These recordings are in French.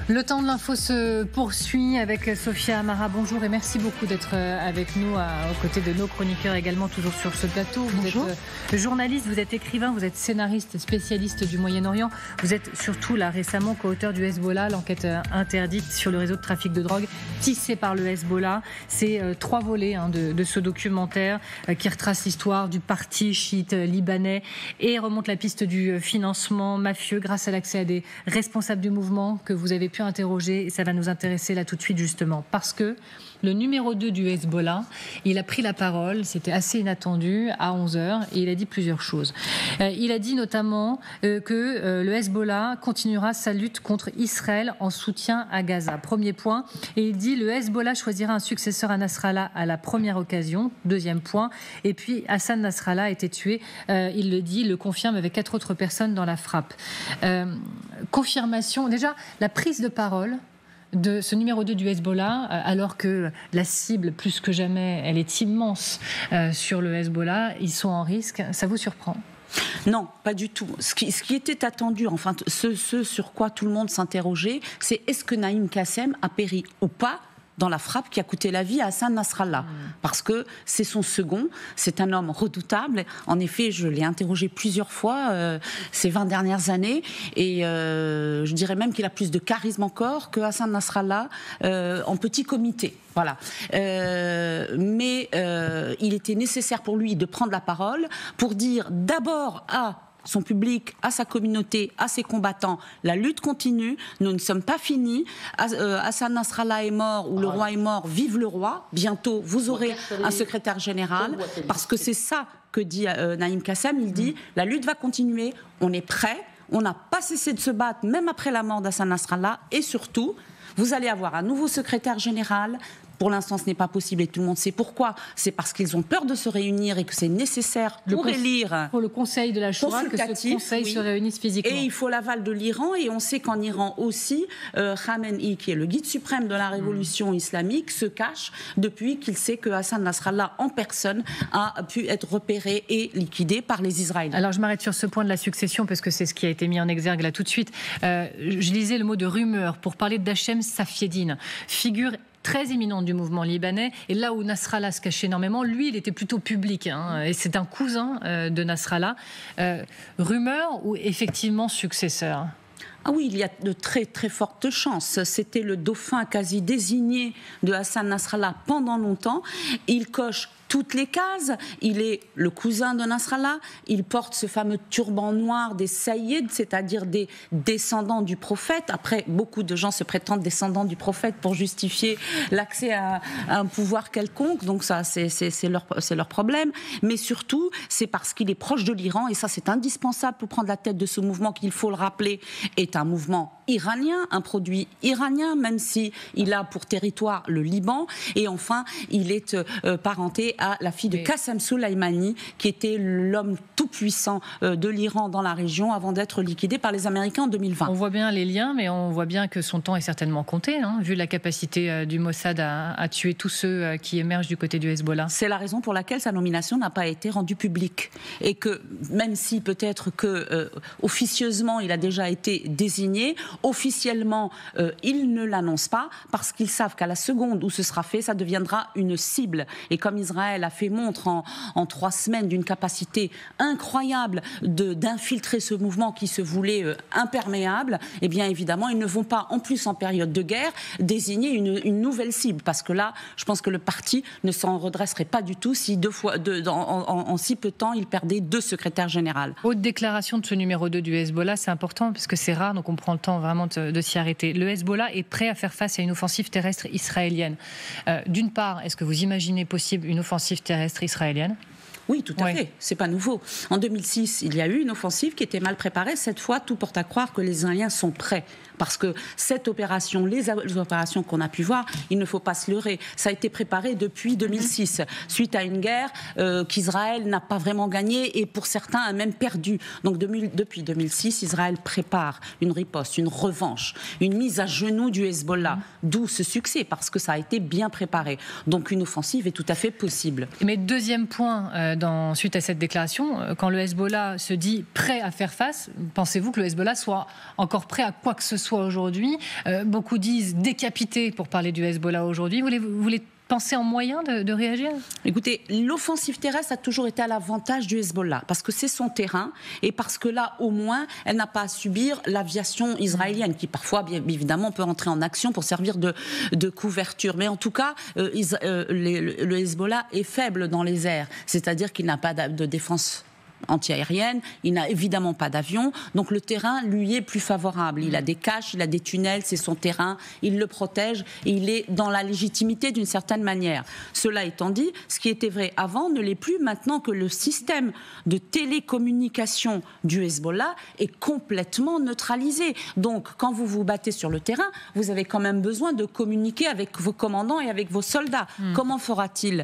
Le temps de l'info se poursuit avec Sophia Amara. Bonjour et merci beaucoup d'être avec nous aux côtés de nos chroniqueurs également, toujours sur ce plateau. Vous Bonjour. êtes journaliste, vous êtes écrivain, vous êtes scénariste, spécialiste du Moyen-Orient. Vous êtes surtout là récemment co-auteur du Hezbollah, l'enquête interdite sur le réseau de trafic de drogue tissé par le Hezbollah. C'est 3 volets de ce documentaire qui retrace l'histoire du parti chiite libanais et remonte la piste du financement mafieux grâce à l'accès à des responsables du mouvement que vous avez pu interroger. Et ça va nous intéresser là tout de suite justement parce que le numéro 2 du Hezbollah, il a pris la parole, c'était assez inattendu, à 11h, et il a dit plusieurs choses. Il a dit notamment que le Hezbollah continuera sa lutte contre Israël en soutien à Gaza. Premier point. Et il dit le Hezbollah choisira un successeur à Nasrallah à la première occasion. Deuxième point. Et puis Hassan Nasrallah a été tué, il le dit, il le confirme avec 4 autres personnes dans la frappe. Confirmation, déjà, la prise de parole de ce numéro 2 du Hezbollah, alors que la cible, plus que jamais, elle est immense sur le Hezbollah, ils sont en risque, ça vous surprend ? Non, pas du tout. Ce qui était attendu, enfin, ce sur quoi tout le monde s'interrogeait, c'est est-ce que Naïm Kassem a péri ou pas dans la frappe qui a coûté la vie à Hassan Nasrallah. Parce que c'est son second, c'est un homme redoutable. En effet, je l'ai interrogé plusieurs fois ces 20 dernières années, et je dirais même qu'il a plus de charisme encore que Hassan Nasrallah en petit comité. Voilà. Mais il était nécessaire pour lui de prendre la parole pour dire d'abord à son public, à sa communauté, à ses combattants, la lutte continue, nous ne sommes pas finis. Hassan Nasrallah est mort, ou le roi est mort, vive le roi. Bientôt, vous aurez un secrétaire général, parce que c'est ça que dit Naïm Kassem. Il dit, la lutte va continuer, on est prêt, on n'a pas cessé de se battre, même après la mort d'Hassan Nasrallah, et surtout, vous allez avoir un nouveau secrétaire général. Pour l'instant, ce n'est pas possible et tout le monde sait pourquoi. C'est parce qu'ils ont peur de se réunir et que c'est nécessaire pour élire. Pour le Conseil de la Choura, que ce Conseil se réunisse physiquement. Et il faut l'aval de l'Iran. Et on sait qu'en Iran aussi, Khamenei, qui est le guide suprême de la révolution islamique, se cache depuis qu'il sait que Hassan Nasrallah en personne a pu être repéré et liquidé par les Israéliens. Alors je m'arrête sur ce point de la succession parce que c'est ce qui a été mis en exergue là tout de suite. Je lisais le mot de rumeur pour parler d'Hachem Safieddine, figure très éminente du mouvement libanais, et là où Nasrallah se cachait énormément, lui, il était plutôt public, et c'est un cousin de Nasrallah. Rumeur ou effectivement successeur ? Ah oui, il y a de très très fortes chances. C'était le dauphin quasi désigné de Hassan Nasrallah pendant longtemps. Il coche toutes les cases. Il est le cousin de Nasrallah. Il porte ce fameux turban noir des Saïd, c'est-à-dire des descendants du prophète. Après, beaucoup de gens se prétendent descendants du prophète pour justifier l'accès à un pouvoir quelconque. Donc ça, c'est leur problème. Mais surtout, c'est parce qu'il est proche de l'Iran. Et ça, c'est indispensable pour prendre la tête de ce mouvement qu'il faut le rappeler, est un mouvement iranien, un produit iranien, même si il a pour territoire le Liban. Et enfin, il est parenté à la fille de Qassem Soleimani, qui était l'homme tout-puissant de l'Iran dans la région avant d'être liquidé par les Américains en 2020. On voit bien les liens, mais on voit bien que son temps est certainement compté, vu la capacité du Mossad à tuer tous ceux qui émergent du côté du Hezbollah. C'est la raison pour laquelle sa nomination n'a pas été rendue publique. Et que, même si peut-être que officieusement il a déjà été désigné, officiellement ils ne l'annoncent pas, parce qu'ils savent qu'à la seconde où ce sera fait, ça deviendra une cible. Et comme Israël a fait montre en 3 semaines d'une capacité incroyable d'infiltrer ce mouvement qui se voulait imperméable, eh bien évidemment ils ne vont pas, en plus en période de guerre, désigner une nouvelle cible, parce que là je pense que le parti ne s'en redresserait pas du tout si en si peu de temps il perdait 2 secrétaires généraux. Haute déclaration de ce numéro 2 du Hezbollah, c'est important parce que c'est rare, donc on prend le temps vraiment de s'y arrêter. Le Hezbollah est prêt à faire face à une offensive terrestre israélienne. D'une part, est-ce que vous imaginez possible une offensive terrestre israélienne ? Oui, tout à fait. C'est pas nouveau. En 2006, il y a eu une offensive qui était mal préparée. Cette fois, tout porte à croire que les Israéliens sont prêts. Parce que cette opération, les opérations qu'on a pu voir, il ne faut pas se leurrer. Ça a été préparé depuis 2006, suite à une guerre qu'Israël n'a pas vraiment gagnée et pour certains a même perdu. Donc depuis 2006, Israël prépare une riposte, une revanche, une mise à genoux du Hezbollah. D'où ce succès, parce que ça a été bien préparé. Donc une offensive est tout à fait possible. Mais deuxième point, suite à cette déclaration, quand le Hezbollah se dit prêt à faire face, pensez-vous que le Hezbollah soit encore prêt à quoi que ce soit aujourd'hui. Beaucoup disent décapité pour parler du Hezbollah aujourd'hui. Vous voulez penser en moyen de réagir? Écoutez, l'offensive terrestre a toujours été à l'avantage du Hezbollah, parce que c'est son terrain, et parce que là, au moins, elle n'a pas à subir l'aviation israélienne, qui parfois, bien évidemment, peut entrer en action pour servir de couverture. Mais en tout cas, le Hezbollah est faible dans les airs, c'est-à-dire qu'il n'a pas de défense anti-aérienne, il n'a évidemment pas d'avion, donc le terrain lui est plus favorable. Il a des caches, il a des tunnels, c'est son terrain, il le protège et il est dans la légitimité d'une certaine manière. Cela étant dit, ce qui était vrai avant ne l'est plus maintenant que le système de télécommunication du Hezbollah est complètement neutralisé. Donc quand vous vous battez sur le terrain, vous avez quand même besoin de communiquer avec vos commandants et avec vos soldats. Comment fera-t-il ?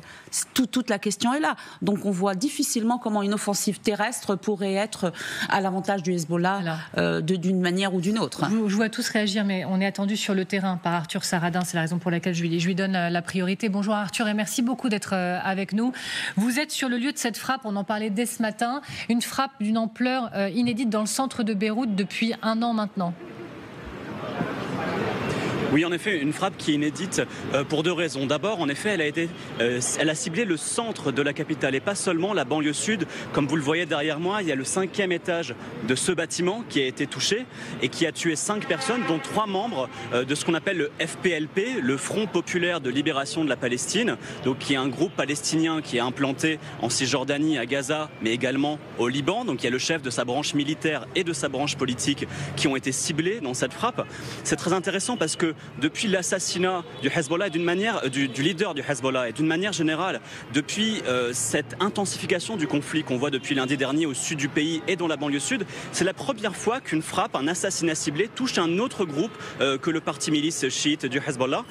Toute la question est là. Donc on voit difficilement comment une offensive terrestre pourrait être à l'avantage du Hezbollah d'une manière ou d'une autre. Je vois tous réagir, mais on est attendu sur le terrain par Arthur Saradin. C'est la raison pour laquelle je lui donne la priorité. Bonjour Arthur et merci beaucoup d'être avec nous. Vous êtes sur le lieu de cette frappe, on en parlait dès ce matin, une frappe d'une ampleur inédite dans le centre de Beyrouth depuis 1 an maintenant. Oui, en effet, une frappe qui est inédite pour 2 raisons. D'abord, en effet, elle a ciblé le centre de la capitale et pas seulement la banlieue sud. Comme vous le voyez derrière moi, il y a le 5e étage de ce bâtiment qui a été touché et qui a tué 5 personnes, dont 3 membres de ce qu'on appelle le FPLP, le Front Populaire de Libération de la Palestine, donc qui est un groupe palestinien qui est implanté en Cisjordanie, à Gaza, mais également au Liban. Donc il y a le chef de sa branche militaire et de sa branche politique qui ont été ciblés dans cette frappe. C'est très intéressant parce que depuis l'assassinat du Hezbollah et du leader du Hezbollah et d'une manière générale, depuis cette intensification du conflit qu'on voit depuis lundi dernier au sud du pays et dans la banlieue sud, c'est la première fois qu'une frappe, un assassinat ciblé touche un autre groupe que le parti milice chiite du Hezbollah.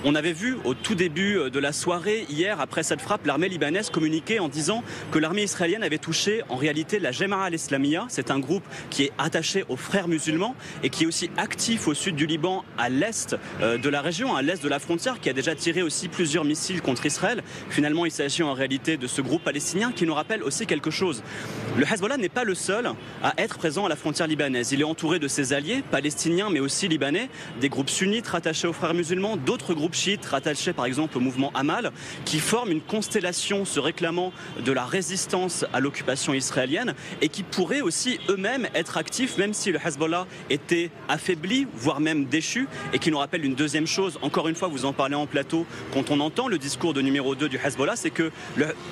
On avait vu au tout début de la soirée, hier, après cette frappe, l'armée libanaise communiquait en disant que l'armée israélienne avait touché en réalité la Jema'a al-Islamiyya. C'est un groupe qui est attaché aux frères musulmans et qui est aussi actif au sud du Liban, à l'est de la région, à l'est de la frontière, qui a déjà tiré aussi plusieurs missiles contre Israël. Finalement, il s'agit en réalité de ce groupe palestinien qui nous rappelle aussi quelque chose. Le Hezbollah n'est pas le seul à être présent à la frontière libanaise. Il est entouré de ses alliés, palestiniens mais aussi libanais, des groupes sunnites rattachés aux frères musulmans, d'autres groupes chiites rattachés par exemple au mouvement Hamal, qui forment une constellation se réclamant de la résistance à l'occupation israélienne et qui pourraient aussi eux-mêmes être actifs, même si le Hezbollah était affaibli, voire même déchu, et qui nous rappelle une deuxième chose, encore une fois vous en parlez en plateau, quand on entend le discours de numéro 2 du Hezbollah, c'est que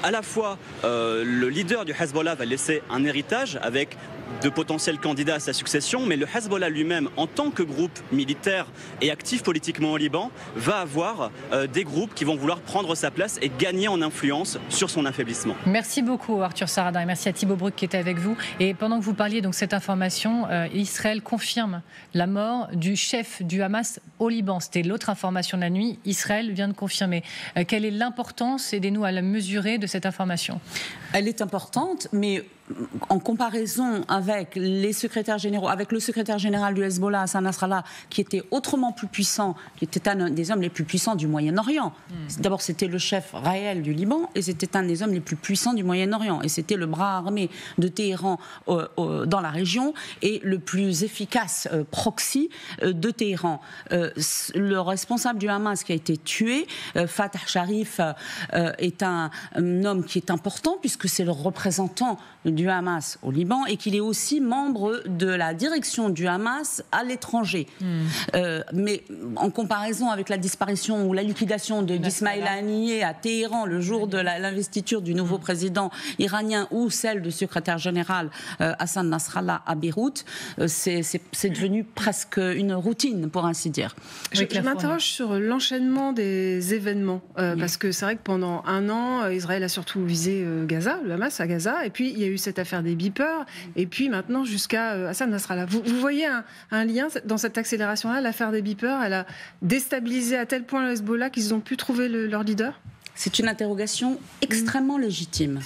à la fois le leader du Hezbollah va laisser un héritage avec de potentiels candidats à sa succession, mais le Hezbollah lui-même, en tant que groupe militaire et actif politiquement au Liban, va avoir des groupes qui vont vouloir prendre sa place et gagner en influence sur son affaiblissement. Merci beaucoup Arthur Saradin et merci à Thibaut Bruck qui était avec vous. Et pendant que vous parliez donc cette information, Israël confirme la mort du chef du Hamas au Liban. C'était l'autre information de la nuit. Israël vient de confirmer. Quelle est l'importance, aidez-nous à la mesurer, de cette information? Elle est importante, mais en comparaison avec les secrétaires généraux, avec le secrétaire général du Hezbollah, Hassan Nasrallah, qui était autrement plus puissant, qui était un des hommes les plus puissants du Moyen-Orient. D'abord, c'était le chef réel du Liban et c'était un des hommes les plus puissants du Moyen-Orient. Et c'était le bras armé de Téhéran dans la région et le plus efficace proxy de Téhéran. Le responsable du Hamas qui a été tué, Fatah Sharif, est un homme qui est important puisque c'est le représentant du Hamas au Liban et qu'il est aussi membre de la direction du Hamas à l'étranger. Mais en comparaison avec la disparition ou la liquidation d'Ismaïl Haniyeh à Téhéran le jour de l'investiture du nouveau président iranien ou celle du secrétaire général Hassan Nasrallah à Beyrouth, c'est devenu presque une routine, pour ainsi dire. Je m'interroge sur l'enchaînement des événements, parce que c'est vrai que pendant 1 an, Israël a surtout visé Gaza, le Hamas à Gaza, et puis il y a eu cette affaire des beepers, et puis maintenant jusqu'à Hassan Nasrallah. Vous voyez un lien dans cette accélération-là? L'affaire des beepers, elle a déstabilisé à tel point le Hezbollah qu'ils ont pu trouver leur leader? C'est une interrogation extrêmement légitime.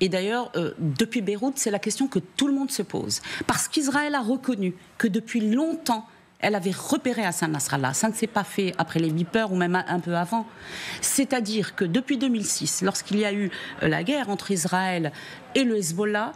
Et d'ailleurs, depuis Beyrouth, c'est la question que tout le monde se pose. Parce qu'Israël a reconnu que depuis longtemps, elle avait repéré Hassan Nasrallah. Ça ne s'est pas fait après les beepers ou même un peu avant. C'est-à-dire que depuis 2006, lorsqu'il y a eu la guerre entre Israël et le Hezbollah,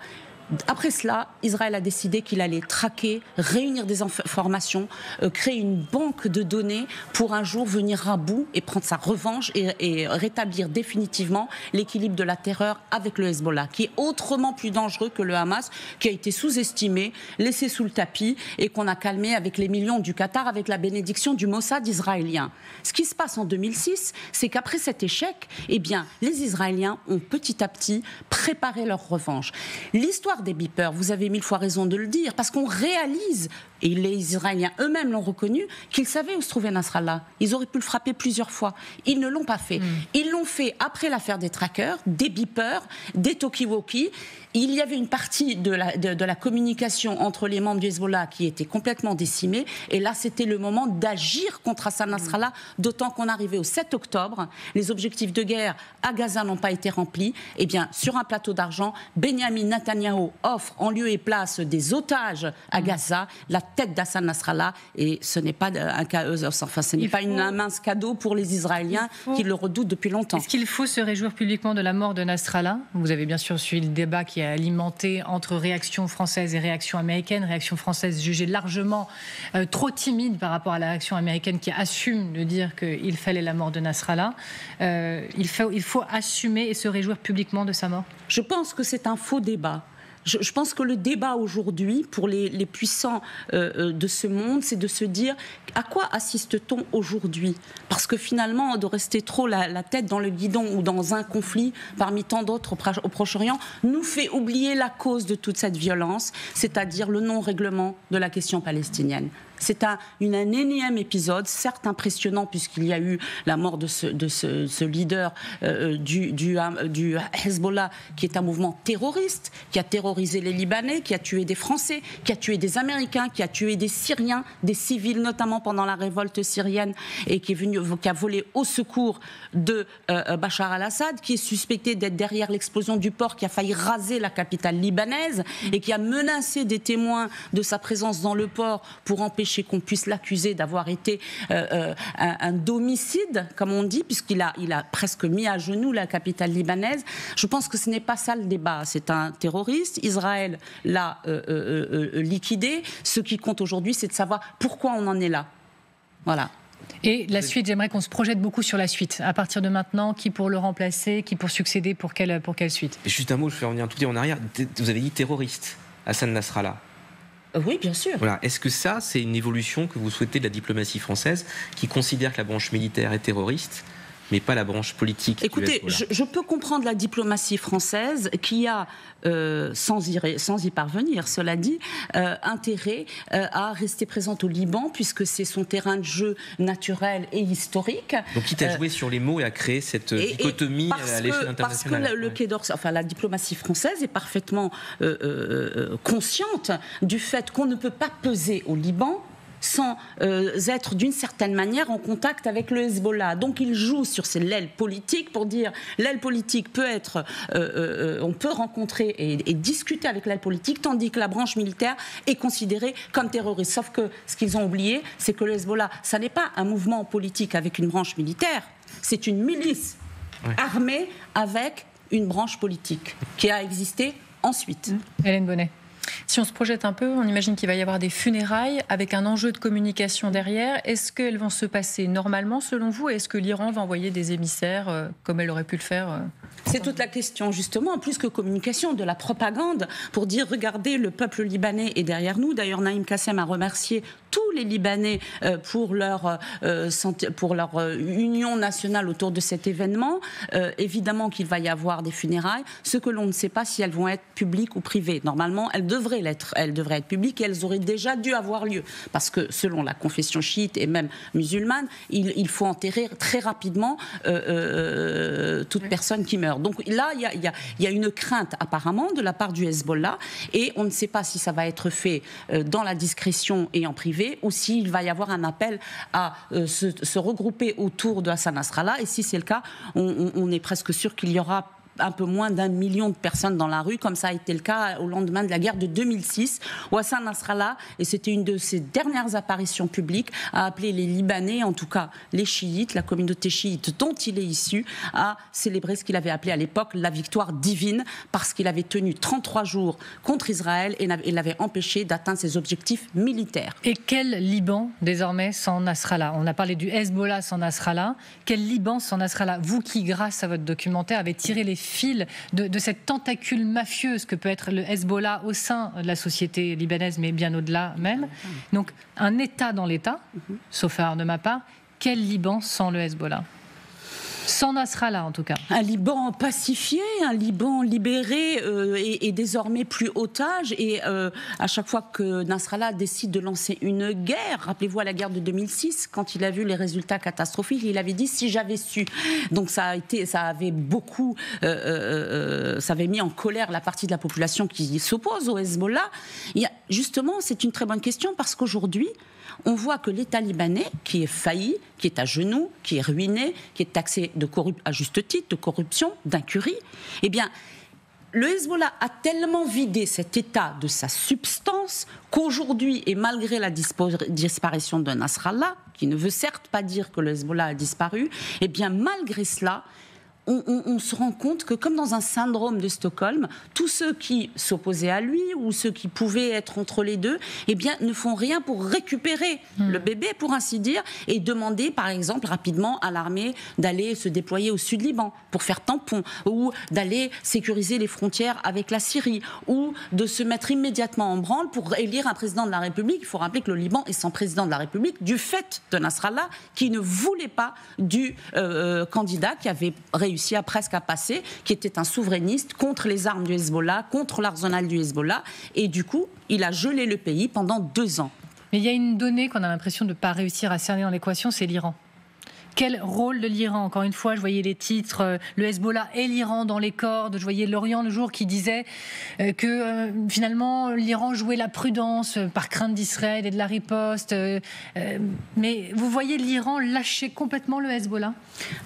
Après cela, Israël a décidé qu'il allait traquer, réunir des informations, créer une banque de données pour un jour venir à bout et prendre sa revanche et rétablir définitivement l'équilibre de la terreur avec le Hezbollah, qui est autrement plus dangereux que le Hamas, qui a été sous-estimé, laissé sous le tapis et qu'on a calmé avec les millions du Qatar, avec la bénédiction du Mossad israélien. Ce qui se passe en 2006, c'est qu'après cet échec, eh bien, les Israéliens ont petit à petit préparé leur revanche. L'histoire des beepers, vous avez 1000 fois raison de le dire, parce qu'on réalise, et les Israéliens eux-mêmes l'ont reconnu, qu'ils savaient où se trouvait Nasrallah. Ils auraient pu le frapper plusieurs fois. Ils ne l'ont pas fait. Ils l'ont fait après l'affaire des trackers, des beepers, des talkie-walkie. Il y avait une partie de la communication entre les membres du Hezbollah qui était complètement décimée. Et là, c'était le moment d'agir contre Hassan Nasrallah, d'autant qu'on arrivait au 7 octobre. Les objectifs de guerre à Gaza n'ont pas été remplis. Eh bien, sur un plateau d'argent, Benjamin Netanyahou offre en lieu et place des otages à Gaza, la tête d'Hassan Nasrallah. Et ce n'est pas un mince cadeau pour les Israéliens qui le redoutent depuis longtemps. Est-ce qu'il faut se réjouir publiquement de la mort de Nasrallah ? Vous avez bien sûr suivi le débat qui a alimenté entre réaction française et réaction américaine. Réaction française jugée largement trop timide par rapport à la réaction américaine qui assume de dire qu'il fallait la mort de Nasrallah. Il faut assumer et se réjouir publiquement de sa mort. Je pense que c'est un faux débat. Je pense que le débat aujourd'hui, pour les puissants de ce monde, c'est de se dire à quoi assiste-t-on aujourd'hui ? Parce que finalement, de rester trop la tête dans le guidon ou dans un conflit parmi tant d'autres au Proche-Orient nous fait oublier la cause de toute cette violence, c'est-à-dire le non-règlement de la question palestinienne. C'est un énième épisode, certes impressionnant puisqu'il y a eu la mort de ce leader du Hezbollah, qui est un mouvement terroriste, qui a terrorisé les Libanais, qui a tué des Français, qui a tué des Américains, qui a tué des Syriens, des civils notamment pendant la révolte syrienne, et qui a volé au secours de Bachar al-Assad, qui est suspecté d'être derrière l'explosion du port qui a failli raser la capitale libanaise et qui a menacé des témoins de sa présence dans le port pour empêcher qu'on puisse l'accuser d'avoir été un domicide, comme on dit, puisqu'il a presque mis à genoux la capitale libanaise. Je pense que ce n'est pas ça le débat. C'est un terroriste. Israël l'a liquidé. Ce qui compte aujourd'hui, c'est de savoir pourquoi on en est là. Voilà. Et la suite, j'aimerais qu'on se projette beaucoup sur la suite. À partir de maintenant, qui pour le remplacer, qui pour succéder, pour quelle suite ? Et juste un mot, je vais revenir un tout petit peu en arrière. Vous avez dit terroriste, Hassan Nasrallah. Oui, bien sûr. Voilà. Est-ce que ça, c'est une évolution que vous souhaitez de la diplomatie française, qui considère que la branche militaire est terroriste, mais pas la branche politique? Écoutez, je peux comprendre la diplomatie française qui a, sans y parvenir, cela dit, intérêt à rester présente au Liban, puisque c'est son terrain de jeu naturel et historique. Donc, quitte à jouer sur les mots et à créer cette dichotomie à l'échelle internationale. Parce que le Quai d'Orsay, la diplomatie française est parfaitement consciente du fait qu'on ne peut pas peser au Liban sans être d'une certaine manière en contact avec le Hezbollah. Donc il joue sur l'aile politique pour dire l'aile politique peut être, on peut rencontrer et discuter avec l'aile politique, tandis que la branche militaire est considérée comme terroriste. Sauf que ce qu'ils ont oublié, c'est que le Hezbollah, ça n'est pas un mouvement politique avec une branche militaire, c'est une milice armée avec une branche politique qui a existé ensuite. Hélène Bonnet. Si on se projette un peu, on imagine qu'il va y avoir des funérailles avec un enjeu de communication derrière. Est-ce qu'elles vont se passer normalement selon vous ? Est-ce que l'Iran va envoyer des émissaires comme elle aurait pu le faire C'est toute la question, justement, plus que communication, de la propagande, pour dire, regardez, le peuple libanais est derrière nous. D'ailleurs, Naïm Kassem a remercié tous les Libanais pour leur union nationale autour de cet événement. Évidemment qu'il va y avoir des funérailles. Ce que l'on ne sait pas, si elles vont être publiques ou privées. Normalement, elles devraient être publiques et elles auraient déjà dû avoir lieu. Parce que selon la confession chiite et même musulmane, il faut enterrer très rapidement toute personne qui meurt. Donc là, il y a une crainte apparemment de la part du Hezbollah et on ne sait pas si ça va être fait dans la discrétion et en privé ou s'il va y avoir un appel à se regrouper autour de Hassan Nasrallah. Et si c'est le cas, on est presque sûr qu'il y aura un peu moins d'1 million de personnes dans la rue, comme ça a été le cas au lendemain de la guerre de 2006, où Hassan Nasrallah, et c'était une de ses dernières apparitions publiques, a appelé les Libanais, en tout cas les chiites, la communauté chiite dont il est issu, à célébrer ce qu'il avait appelé à l'époque la victoire divine, parce qu'il avait tenu 33 jours contre Israël et l'avait empêché d'atteindre ses objectifs militaires. Et quel Liban désormais sans Nasrallah? On a parlé du Hezbollah sans Nasrallah. Quel Liban sans Nasrallah? Vous qui, grâce à votre documentaire, avez tiré les fils de cette tentacule mafieuse que peut être le Hezbollah au sein de la société libanaise, mais bien au-delà même. Donc un État dans l'État, sauf erreur de ma part. Quel Liban sans le Hezbollah? Sans Nasrallah, en tout cas. Un Liban pacifié, un Liban libéré et désormais plus otage. Et à chaque fois que Nasrallah décide de lancer une guerre, rappelez-vous à la guerre de 2006, quand il a vu les résultats catastrophiques, il avait dit « si j'avais su ». Donc ça avait beaucoup, ça avait mis en colère la partie de la population qui s'oppose au Hezbollah. Justement, c'est une très bonne question parce qu'aujourd'hui, on voit que l'État libanais, qui est failli, qui est à genoux, qui est ruiné, qui est taxé à juste titre de corruption, d'incurie, eh bien, le Hezbollah a tellement vidé cet État de sa substance qu'aujourd'hui, et malgré la disparition de Nasrallah, qui ne veut certes pas dire que le Hezbollah a disparu, eh bien, malgré cela, on se rend compte que, comme dans un syndrome de Stockholm, tous ceux qui s'opposaient à lui ou ceux qui pouvaient être entre les deux, eh bien, ne font rien pour récupérer le bébé, pour ainsi dire, et demander, par exemple, rapidement à l'armée d'aller se déployer au sud Liban pour faire tampon, ou d'aller sécuriser les frontières avec la Syrie, ou de se mettre immédiatement en branle pour élire un président de la République. Il faut rappeler que le Liban est sans président de la République du fait de Nasrallah, qui ne voulait pas du candidat qui avait réussi presque à passer, qui était un souverainiste contre les armes du Hezbollah, contre l'arsenal du Hezbollah, et du coup, il a gelé le pays pendant 2 ans. Mais il y a une donnée qu'on a l'impression de ne pas réussir à cerner dans l'équation, c'est l'Iran. Quel rôle de l'Iran? Encore une fois, je voyais les titres, le Hezbollah et l'Iran dans les cordes. Je voyais L'Orient le jour qui disait que finalement l'Iran jouait la prudence par crainte d'Israël et de la riposte. Mais vous voyez l'Iran lâcher complètement le Hezbollah?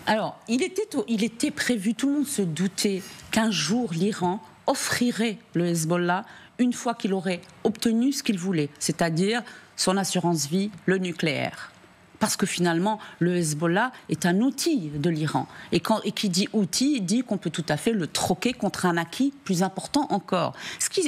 Alors, il était prévu, tout le monde se doutait qu'un jour l'Iran offrirait le Hezbollah une fois qu'il aurait obtenu ce qu'il voulait, c'est-à-dire son assurance vie, le nucléaire. Parce que finalement, le Hezbollah est un outil de l'Iran. Et qui dit outil, il dit qu'on peut tout à fait le troquer contre un acquis plus important encore.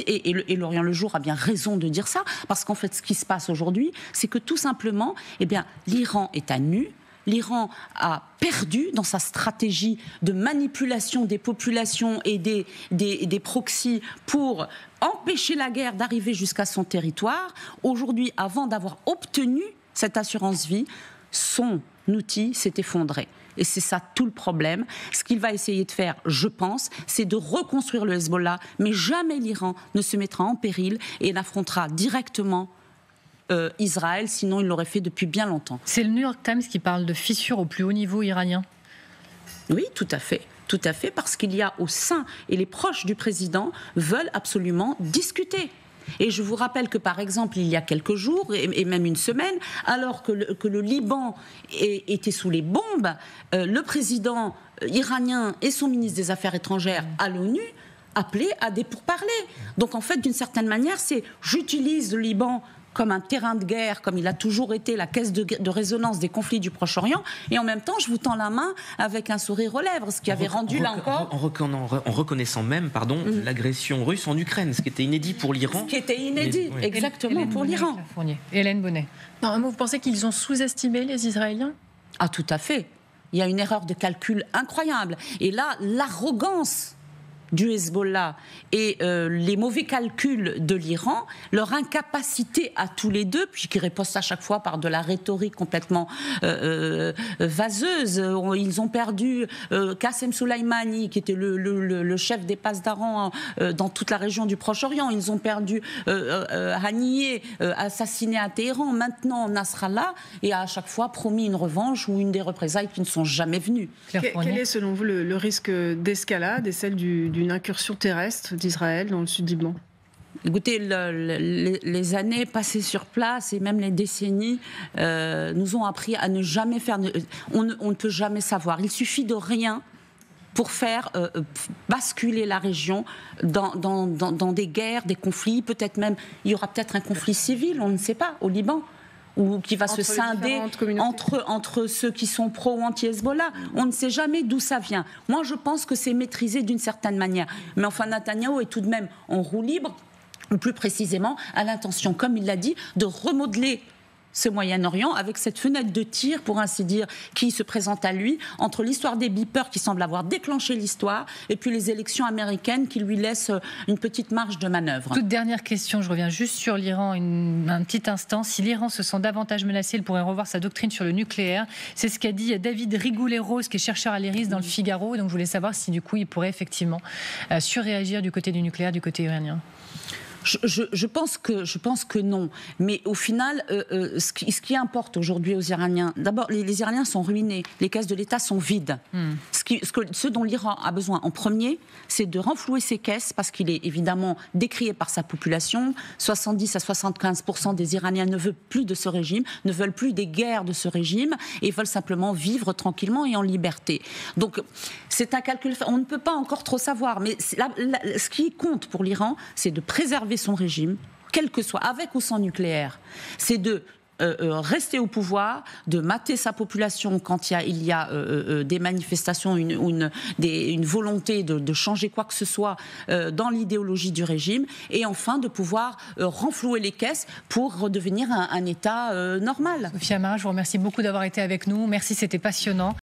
Et L'Orient le Jour a bien raison de dire ça, parce qu'en fait, ce qui se passe aujourd'hui, c'est que tout simplement, eh bien, l'Iran est à nu. L'Iran a perdu dans sa stratégie de manipulation des populations et des proxys pour empêcher la guerre d'arriver jusqu'à son territoire. Aujourd'hui, avant d'avoir obtenu cette assurance vie, son outil s'est effondré. Et c'est ça tout le problème. Ce qu'il va essayer de faire, je pense, c'est de reconstruire le Hezbollah, mais jamais l'Iran ne se mettra en péril et n'affrontera directement Israël, sinon il l'aurait fait depuis bien longtemps. C'est le New York Times qui parle de fissures au plus haut niveau iranien. Oui, tout à fait. Tout à fait, parce qu'il y a au sein, et les proches du président veulent absolument discuter. Et je vous rappelle que, par exemple, il y a quelques jours, et même une semaine, alors que le Liban était sous les bombes, le président iranien et son ministre des Affaires étrangères à l'ONU appelaient à des pourparlers. Donc, en fait, d'une certaine manière, c'est j'utilise le Liban comme un terrain de guerre, comme il a toujours été la caisse de résonance des conflits du Proche-Orient, et en même temps, je vous tends la main avec un sourire aux lèvres, ce qui avait rendu, là encore... En reconnaissant même, l'agression russe en Ukraine, ce qui était inédit pour l'Iran. Ce qui était inédit, oui. Exactement, pour l'Iran. Hélène Bonnet. Non, vous pensez qu'ils ont sous-estimé les Israéliens? Ah, tout à fait. Il y a une erreur de calcul incroyable. Et là, l'arrogance du Hezbollah et les mauvais calculs de l'Iran, leur incapacité à tous les deux, puis qui ripostent à chaque fois par de la rhétorique complètement vaseuse. Ils ont perdu Qassem Soleimani, qui était le chef des pasdaran dans toute la région du Proche-Orient. Ils ont perdu Haniyeh, assassiné à Téhéran. Maintenant, Nasrallah, et a à chaque fois promis une revanche ou une des représailles qui ne sont jamais venues. Quel est, selon vous, le risque d'escalade et celle d'une incursion terrestre d'Israël dans le sud du Liban? Écoutez, les années passées sur place et même les décennies nous ont appris à ne jamais faire... On ne peut jamais savoir. Il suffit de rien pour faire basculer la région dans des guerres, des conflits, peut-être même, il y aura peut-être un conflit civil, on ne sait pas, au Liban, ou qui va se scinder entre ceux qui sont pro ou anti-Hezbollah. On ne sait jamais d'où ça vient. Moi, je pense que c'est maîtrisé d'une certaine manière. Mais enfin, Netanyahou est tout de même en roue libre, ou plus précisément, à l'intention, comme il l'a dit, de remodeler ce Moyen-Orient avec cette fenêtre de tir, pour ainsi dire, qui se présente à lui, entre l'histoire des beepers qui semble avoir déclenché l'histoire et puis les élections américaines qui lui laissent une petite marge de manœuvre. Toute dernière question, je reviens juste sur l'Iran un petit instant. Si l'Iran se sent davantage menacé, il pourrait revoir sa doctrine sur le nucléaire. C'est ce qu'a dit David Rigoulet-Rose, qui est chercheur à l'IRIS dans le Figaro. Donc je voulais savoir si du coup il pourrait effectivement surréagir du côté du nucléaire, du côté iranien. Je pense que non. Mais au final, ce qui importe aujourd'hui aux Iraniens, d'abord, les Iraniens sont ruinés. Les caisses de l'État sont vides. Ce dont l'Iran a besoin en premier, c'est de renflouer ses caisses, parce qu'il est évidemment décrié par sa population. 70 à 75% des Iraniens ne veulent plus de ce régime, ne veulent plus des guerres de ce régime, et veulent simplement vivre tranquillement et en liberté. Donc, c'est un calcul. On ne peut pas encore trop savoir. Mais ce qui compte pour l'Iran, c'est de préserver son régime, quel que soit, avec ou sans nucléaire. C'est de rester au pouvoir, de mater sa population quand il y a des manifestations, une volonté de changer quoi que ce soit dans l'idéologie du régime, et enfin de pouvoir renflouer les caisses pour redevenir un État normal. Sophie Ammar, je vous remercie beaucoup d'avoir été avec nous. Merci, c'était passionnant.